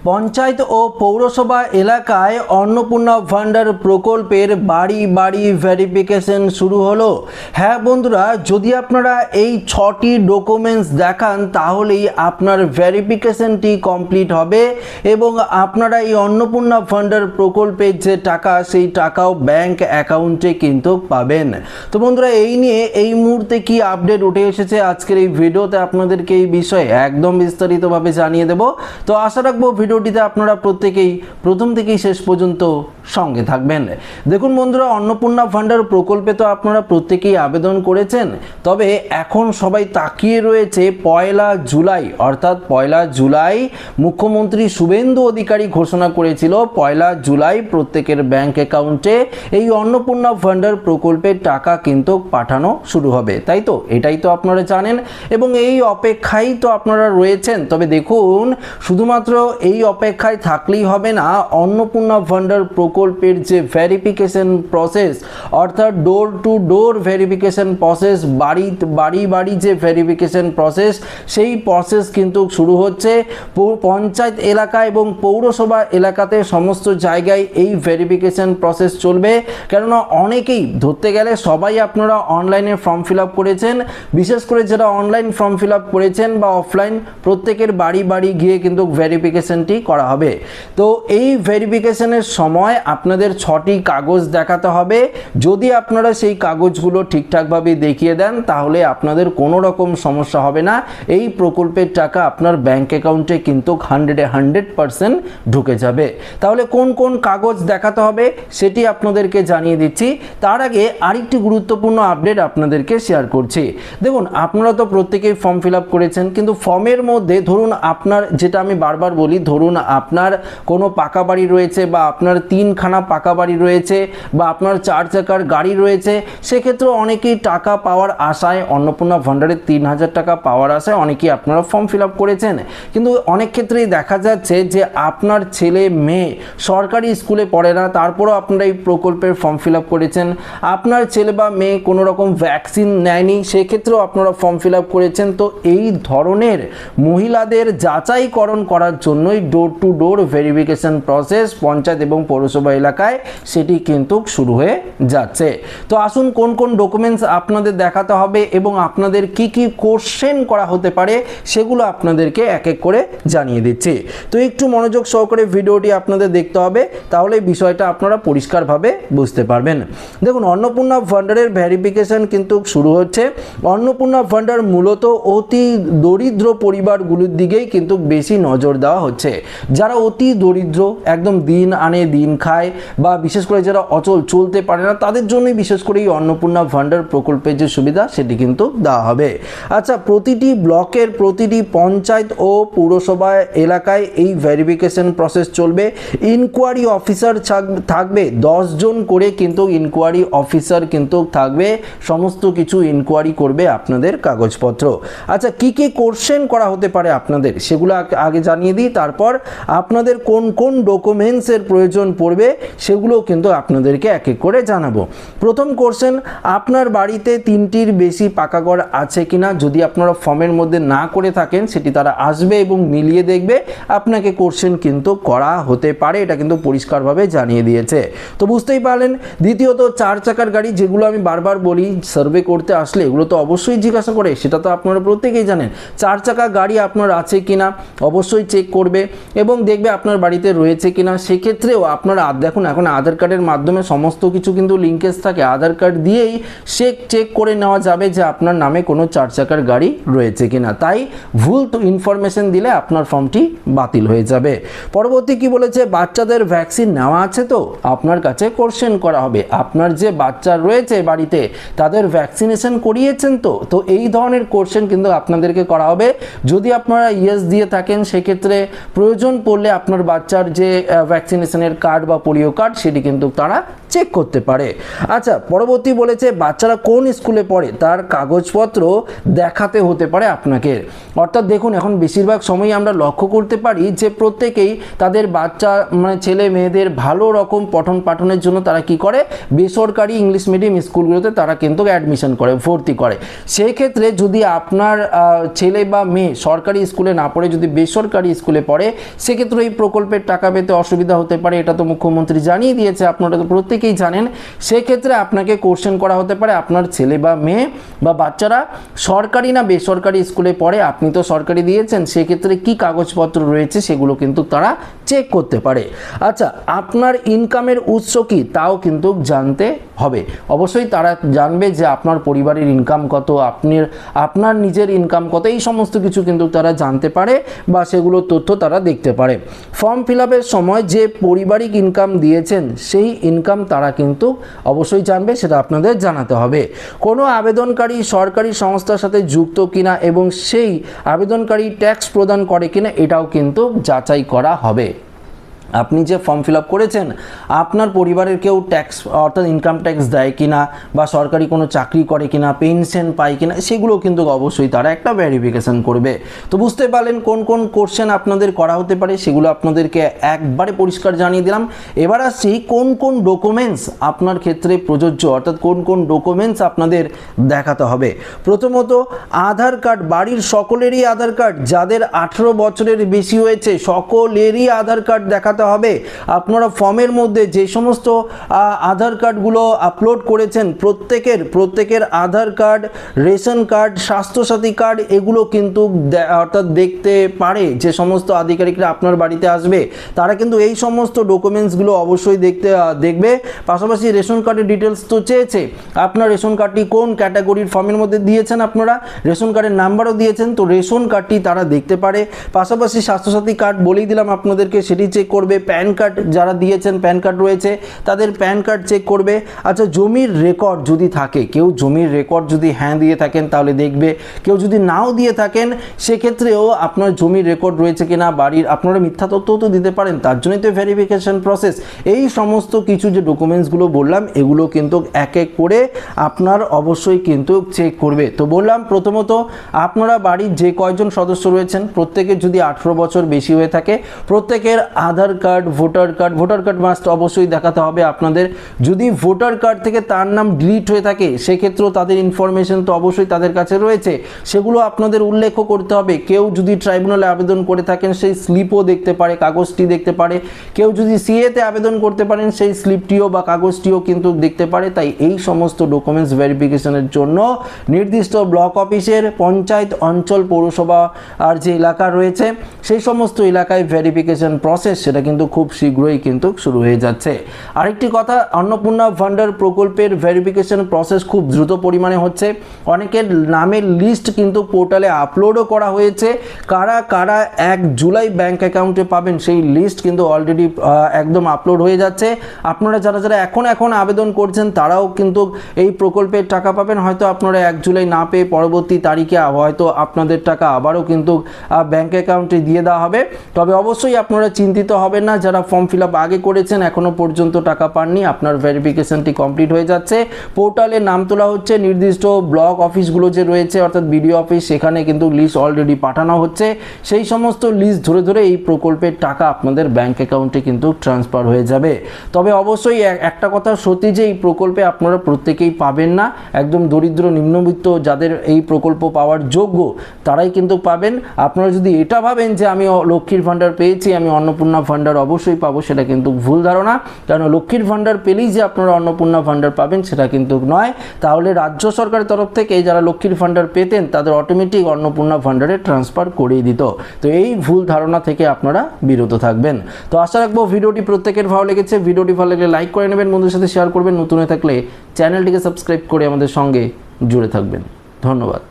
পঞ্চায়েত ও পৌরসভা এলাকায় অন্নপূর্ণা ভান্ডার প্রকল্পের বাড়ি বাড়ি ভেরিফিকেশন শুরু হলো। হ্যাঁ বন্ধুরা, যদি আপনারা এই 6টি ডকুমেন্টস দেখান তাহলেই আপনার ভেরিফিকেশনটি কমপ্লিট হবে এবং আপনারা এই অন্নপূর্ণা ভান্ডার প্রকল্পের যে টাকা সেই টাকাও ব্যাংক অ্যাকাউন্টে কিন্তু পাবেন। তো বন্ধুরা, এই নিয়ে এই মুহূর্তে কি আপডেট উঠে এসেছে আজকের এই ভিডিওতে আপনাদেরকে এই বিষয়ে একদম বিস্তারিতভাবে জানিয়ে দেব। তো আশা রাখবো ভিডিওটিতে আপনারা প্রত্যেকেই প্রথম থেকেই শেষ পর্যন্ত সঙ্গে থাকবেন। দেখুন বন্ধুরা, অন্নপূর্ণা ভান্ডার প্রকল্পে তো আপনারা প্রত্যেকেই আবেদন করেছেন, তবে এখন সবাই তাকিয়ে রয়েছে 1 জুলাই, অর্থাৎ 1 জুলাই মুখ্যমন্ত্রী শুভেন্দু অধিকারী ঘোষণা করেছিল 1 জুলাই প্রত্যেকের ব্যাংক অ্যাকাউন্টে এই অন্নপূর্ণা ভান্ডার প্রকল্পের টাকা কিন্তু পাঠানো শুরু হবে, তাই তো? এটাই তো আপনারা জানেন এবং এই অপেক্ষায় তো আপনারা রয়েছেন। তবে দেখুন, শুধুমাত্র এই অপেক্ষায় থাকলেই হবে না, অন্নপূর্ণা ভান্ডার প্রকল্পের যে ভেরিফিকেশন প্রসেস, অর্থাৎ door to door verification process, বাড়ি বাড়ি যে ভেরিফিকেশন প্রসেস, সেই প্রসেস কিন্তু শুরু হচ্ছে। পঞ্চায়েত এলাকা এবং পৌরসভা এলাকাতে সমস্ত জায়গায় এই ভেরিফিকেশন প্রসেস চলবে। কেননা অনেকেই ধরতে গেলে সবাই আপনারা অনলাইনে ফর্ম ফিল আপ করেছেন, বিশেষ করে যারা অনলাইন ফর্ম ফিল আপ করেছেন বা অফলাইন, প্রত্যেকের বাড়ি বাড়ি গিয়ে কিন্তু ভেরিফিকেশনটি করা হবে। তো এই ভেরিফিকেশনের সময় আপনাদের 6টি কাগজ দেখাতে হবে। যদি আপনারা সেই কাগজগুলো ঠিকঠাকভাবে দেখিয়ে দেন তাহলে আপনাদের কোনো রকম সমস্যা হবে না। এই প্রকল্পের টাকা আপনার ব্যাংক অ্যাকাউন্টে কিন্তু 100% ঢুকে যাবে। তাহলে কোন কোন কাগজ দেখাতে হবে সেটি আপনাদেরকে জানিয়ে দিচ্ছি। তার আগে আরেকটি গুরুত্বপূর্ণ আপডেট আপনাদেরকে শেয়ার করছি। দেখুন, আপনারা তো প্রত্যেকেই ফর্ম ফিল আপ করেছেন, কিন্তু ফর্মের মধ্যে ধরুন আপনার, যেটা আমি বারবার বলি, ধরুন আপনার কোনো পাকা বাড়ি রয়েছে বা আপনার 3খানা পাকা বাড়ি রয়েছে বা আপনার 4 চাকার গাড়ি রয়েছে, সেক্ষেত্রে অনেকেই টাকা পাওয়ার আশায়, অন্নপূর্ণা ভান্ডারের 3000 টাকা পাওয়ার আশায় অনেকেই আপনারা ফর্ম ফিল আপ করেছেন। কিন্তু অনেক ক্ষেত্রেই দেখা যাচ্ছে যে আপনার ছেলে মেয়ে সরকারি স্কুলে পড়ে না, তারপরও আপনারা এই প্রকল্পের ফর্ম ফিল আপ করেছেন। আপনার ছেলে বা মেয়ে কোনো রকম ভ্যাকসিন নেয়নি, সেক্ষেত্রেও আপনারা ফর্ম ফিল আপ করেছেন। তো এই ধরনের মহিলাদের যাচাইকরণ করার জন্যই door to door verification process panchayat এবং পৌরসভা এলাকায় সেটি কিন্তু শুরু হয়ে যাচ্ছে। তো আসুন, কোন কোন ডকুমেন্টস আপনাদের দেখাতে হবে এবং আপনাদের কি কি কোশ্চেন করা হতে পারে সেগুলো আপনাদেরকে এক এক করে জানিয়ে দিচ্ছি। তো একটু মনোযোগ সহকারে ভিডিওটি আপনাদের দেখতে হবে, তাহলে বিষয়টা আপনারা পরিষ্কারভাবে বুঝতে পারবেন। দেখুন, অন্নপূর্ণা ভান্ডারের ভেরিফিকেশন কিন্তু শুরু হচ্ছে। অন্নপূর্ণা ভান্ডার মূলত অতি দরিদ্র পরিবারগুলোর দিকেই কিন্তু বেশি নজর দেওয়া হচ্ছে। যারা অতি দরিদ্র, একদম দিন আনে দিন খায়, বা বিশেষ করে যারা অচল, চলতে পারে না, তাদের জন্যই বিশেষ করে এই অন্নপূর্ণা ভান্ডার প্রকল্পের যে সুবিধা সেটি কিন্তু দেওয়া হবে। আচ্ছা, প্রতিটি ব্লকের প্রতিটি পঞ্চায়েত ও পৌরসভা এলাকায় এই ভেরিফিকেশন প্রসেস চলবে। ইনকোয়ারি অফিসার থাকবে 10 জন করে, কিন্তু ইনকোয়ারি অফিসার কিন্তু থাকবে, সমস্ত কিছু ইনকোয়ারি করবে আপনাদের কাগজপত্র। আচ্ছা, কি কি কোশ্চেন করা হতে পারে আপনাদের সেগুলো আগে জানিয়ে দিই, তারপর আপনাদের কোন কোন ডকুমেন্টসের প্রয়োজন পড়বে সেগুলো কিন্তু আপনাদেরকে এক এক করে জানাবো। প্রথম কোশ্চেন, আপনার বাড়িতে 3টির বেশি পাকা ঘর আছে কিনা। যদি আপনারা ফর্মের মধ্যে না করে থাকেন, সেটি তারা আসবে এবং মিলিয়ে দেখবে, আপনাকে কোশ্চেন কিন্তু করা হতে পারে, এটা কিন্তু পরিষ্কারভাবে জানিয়ে দিয়েছে। তো বুঝতেই পারলেন। দ্বিতীয়ত, 4 চাকার গাড়ি, যেগুলো আমি বারবার বলি সার্ভে করতে আসলে এগুলো তো অবশ্যই জিজ্ঞাসা করে, সেটা তো আপনারা প্রত্যেকেই জানেন। 4 চাকা গাড়ি আপনার আছে কিনা অবশ্যই চেক করবে এবং দেখবে আপনার বাড়িতে রয়েছে কিনা। সেক্ষেত্রেও আপনারা দেখুন, এখন আধার কার্ডের মাধ্যমে সমস্ত কিছু কিন্তু লিঙ্কেজ থাকে, আধার কার্ড দিয়েই চেক করে নেওয়া যাবে যে আপনার নামে কোনো 4 চাকার গাড়ি রয়েছে কিনা। তাই ভুল ইনফরমেশন দিলে আপনার ফর্মটি বাতিল হয়ে যাবে। পরবর্তী কি বলেছে, বাচ্চাদের ভ্যাকসিন নেওয়া আছে তো, আপনার কাছে কোশ্চেন করা হবে, আপনার যে বাচ্চা রয়েছে বাড়িতে তাদের ভ্যাকসিনেশন করিয়েছেন তো। তো এই ধরনের কোশ্চেন কিন্তু আপনাদেরকে করা হবে। যদি আপনারা ইয়েস দিয়ে থাকেন, সেক্ষেত্রে প্রয়োজন পড়লে আপনার বাচ্চার যে ভ্যাকসিনেশনের কার্ড বা পোলিও কার্ড সেটি কিন্তু তারা চেক করতে পারে। আচ্ছা, পরবর্তী বলেছে বাচ্চারা কোন স্কুলে পড়ে তার কাগজপত্র দেখাতে হতে পারে আপনাকে। অর্থাৎ দেখুন, এখন বেশিরভাগ সময়ই আমরা লক্ষ্য করতে পারি যে প্রত্যেকেই তাদের বাচ্চা মানে ছেলে মেয়েদের ভালো রকম পঠন পাঠনের জন্য তারা কি করে, বেসরকারি ইংলিশ মিডিয়াম স্কুলগুলোতে তারা কিন্তু অ্যাডমিশন করে, ভর্তি করে। সেই ক্ষেত্রে যদি আপনার ছেলে বা মেয়ে সরকারি স্কুলে না পড়ে যদি বেসরকারি স্কুলে পড়ে, সেক্ষেত্রে এই প্রকল্পের টাকা পেতে অসুবিধা হতে পারে। এটা তো মুখ্যমন্ত্রী জানিয়ে দিয়েছে, আপনারা তো প্রত্যেকেই জানেন। সেক্ষেত্রে আপনাকে কোশ্চেন করা হতে পারে আপনার ছেলে বা মেয়ে বা বাচ্চারা সরকারি না বেসরকারি স্কুলে পড়ে, আপনি তো সরকারি দিয়েছেন, সেক্ষেত্রে কি কাগজপত্র রয়েছে সেগুলো কিন্তু তারা চেক করতে পারে। আচ্ছা, আপনার ইনকামের উৎস কি তাও কিন্তু জানতে হবে। অবশ্যই তারা জানবে যে আপনার পরিবারের ইনকাম কত, আপনার নিজের ইনকাম কত, এই সমস্ত কিছু কিন্তু তারা জানতে পারে বা সেগুলো তথ্য তারা দেখতে পারে। ফর্ম ফিল আপের সময় যে পারিবারিক ইনকাম দিয়েছেন সেই ইনকাম তারা কিন্তু অবশ্যই জানবে, সেটা আপনাদের জানাতে হবে। কোনো আবেদনকারী সরকারি সংস্থার সাথে যুক্ত কিনা এবং সেই আবেদনকারী ট্যাক্স প্রদান করে কিনা এটাও কিন্তু যাচাই করা হবে। আপনি যে ফর্ম ফিল আপ করেছেন আপনার পরিবারের কেউ ট্যাক্স অর্থাৎ ইনকাম ট্যাক্স দেয় কিনা বা সরকারি কোনো চাকরি করে কিনা, পেনশন পায় কিনা, সেগুলো কিন্তু অবশ্যই তারা একটা ভেরিফিকেশন করবে। তো বুঝতে পারলেন কোন কোন কোশ্চেন আপনাদের করা হতে পারে, সেগুলো আপনাদেরকে একবারে পরিষ্কার জানিয়ে দিলাম। এবার আসছি কোন কোন ডকুমেন্টস আপনার ক্ষেত্রে প্রযোজ্য, অর্থাৎ কোন কোন ডকুমেন্টস আপনাদের দেখাতে হবে। প্রথমত আধার কার্ড, বাড়ির সকলেরই আধার কার্ড, যাদের 18 বছরের বেশি হয়েছে সকলেরই আধার কার্ড দেখাতে হবে। আপনারা ফর্মের মধ্যে যে সমস্ত আধার কার্ডগুলো আপলোড করেছেন প্রত্যেকের Aadhaar card, ration card, Swasthya Sathi card এগুলো কিন্তু অর্থাৎ দেখতে পারে যে সমস্ত আধিকারিকরা আপনার বাড়িতে আসবে তারা কিন্তু এই সমস্ত ডকুমেন্টসগুলো অবশ্যই দেখবে। পাশাপাশি রেশন কার্ডের ডিটেলস তো চেয়েছে, আপনার রেশন কার্ডটি কোন ক্যাটাগরির ফর্মের মধ্যে দিয়েছেন, আপনারা রেশন কার্ডের নাম্বারও দিয়েছেন, তো রেশন কার্ডটি তারা দেখতে পারে। পাশাপাশি স্বাস্থ্যসাথী কার্ড বলেই দিলাম আপনাদেরকে, সেটি চেক করবে। প্যান কার্ড যারা দিয়েছেন প্যান কার্ড রয়েছে তাদের প্যান কার্ড চেক করবে। আচ্ছা, জমির রেকর্ড যদি থাকে, কেউ জমির রেকর্ড যদি হ্যাঁ দিয়ে থাকেন তাহলে দেখবে, কেউ যদি নাও দিয়ে থাকেন সেক্ষেত্রেও আপনার জমির রেকর্ড রয়েছে কিনা, বাড়ির আপনারা মিথ্যা তথ্যও তো দিতে পারেন, তার জন্যই তো ভেরিফিকেশন প্রসেস। এই সমস্ত কিছু যে ডকুমেন্টসগুলো বললাম এগুলো কিন্তু এক এক করে আপনার অবশ্যই কিন্তু চেক করবে। তো বললাম প্রথমত আপনারা বাড়ির যে কয়জন সদস্য রয়েছেন প্রত্যেকের যদি 18 বছর বেশি হয়ে থাকে প্রত্যেকের Aadhaar card, voter card must অবশ্যই দেখাতে হবে আপনাদের। যদি ভোটার কার্ড থেকে তার নাম ডিলিট হয়ে থাকে সেক্ষেত্রেও তাদের ইনফরমেশন তো অবশ্যই তাদের কাছে রয়েছে, সেগুলো আপনাদের উল্লেখ করতে হবে। কেউ যদি ট্রাইব্যুনালে আবেদন করে থাকেন সেই স্লিপও দেখতে পারে, কাগজটি দেখতে পারে। কেউ যদি সিএতে আবেদন করতে পারেন সেই স্লিপটিও বা কাগজটিও কিন্তু দেখতে পারে। তাই এই সমস্ত ডকুমেন্টস ভেরিফিকেশনের জন্য নির্দিষ্ট ব্লক অফিসের, পঞ্চায়েত, অঞ্চল, পৌরসভা আর যে এলাকা রয়েছে সেই সমস্ত এলাকায় ভেরিফিকেশন প্রসেস সেটা কিন্তু খুব শীঘ্রই কিন্তু শুরু হয়ে যাচ্ছে। আরেকটি কথা, অন্নপূর্ণা ভান্ডার প্রকল্পের ভেরিফিকেশন প্রসেস খুব দ্রুত পরিমাণে হচ্ছে। অনেকের নামের লিস্ট কিন্তু পোর্টালে আপলোডও করা হয়েছে। কারা কারা 1 জুলাই ব্যাংক অ্যাকাউন্টে পাবেন সেই লিস্ট কিন্তু অলরেডি একদম আপলোড হয়ে যাচ্ছে। আপনারা যারা যারা এখন আবেদন করছেন তারাও কিন্তু এই প্রকল্পের টাকা পাবেন। হয়তো আপনারা 1 জুলাই না পেয়ে পরবর্তী তারিখে হয়তো আপনাদের টাকা আবারও কিন্তু ব্যাংক অ্যাকাউন্টে দিয়ে দেওয়া হবে। তবে অবশ্যই আপনারা চিন্তিত হবেন না, যারা ফর্ম ফিল আপ আগে করেছেন এখনো পর্যন্ত টাকা পাননি, আপনার ভেরিফিকেশনটি কমপ্লিট হয়ে যাচ্ছে। পোর্টালে নাম তোলা হচ্ছে, নির্দিষ্ট ব্লক অফিসগুলো যে রয়েছে অর্থাৎ বিডিও অফিস সেখানে কিন্তু লিস্ট অলরেডি পাঠানো হচ্ছে। সেই সমস্ত লিস্ট ধরে ধরে এই প্রকল্পের টাকা আপনাদের ব্যাংক অ্যাকাউন্টে কিন্তু ট্রান্সফার হয়ে যাবে। তবে অবশ্যই একটা কথা সত্যি যে এই প্রকল্পে আপনারা প্রত্যেকেই পাবেন না, একদম দরিদ্র নিম্নবিত্ত যাদের এই প্রকল্প পাওয়ার যোগ্য তারাই কিন্তু পাবেন। আপনারা যদি এটা ভাবেন যে আমি লক্ষ্মীর ভান্ডার পেয়েছি আমি অন্নপূর্ণা ভান্ডার অবশ্যই পাবো, সেটা কিন্তু ভুল ধারণা। কারণ লক্ষ্মীর ভান্ডার পেলেই যে আপনারা অন্নপূর্ণা ভান্ডার পাবেন সেটা কিন্তু নয়। তাহলে রাজ্য সরকারের তরফ থেকে যারা লক্ষ্মীর ভান্ডার পেতেন তাদের অটোমেটিক অন্নপূর্ণা ভান্ডারে ট্রান্সফার করেই দিত। তো এই ভুল ধারণা থেকে আপনারা বিরত থাকবেন। তো আশা রাখবো ভিডিওটি প্রত্যেকের ভালো লেগেছে। ভিডিওটি ভালো লাগলে লাইক করে নেবেন, বন্ধুদের সাথে শেয়ার করবেন, নতুন হয়ে থাকলে চ্যানেলটিকে সাবস্ক্রাইব করে আমাদের সঙ্গে জুড়ে থাকবেন। ধন্যবাদ।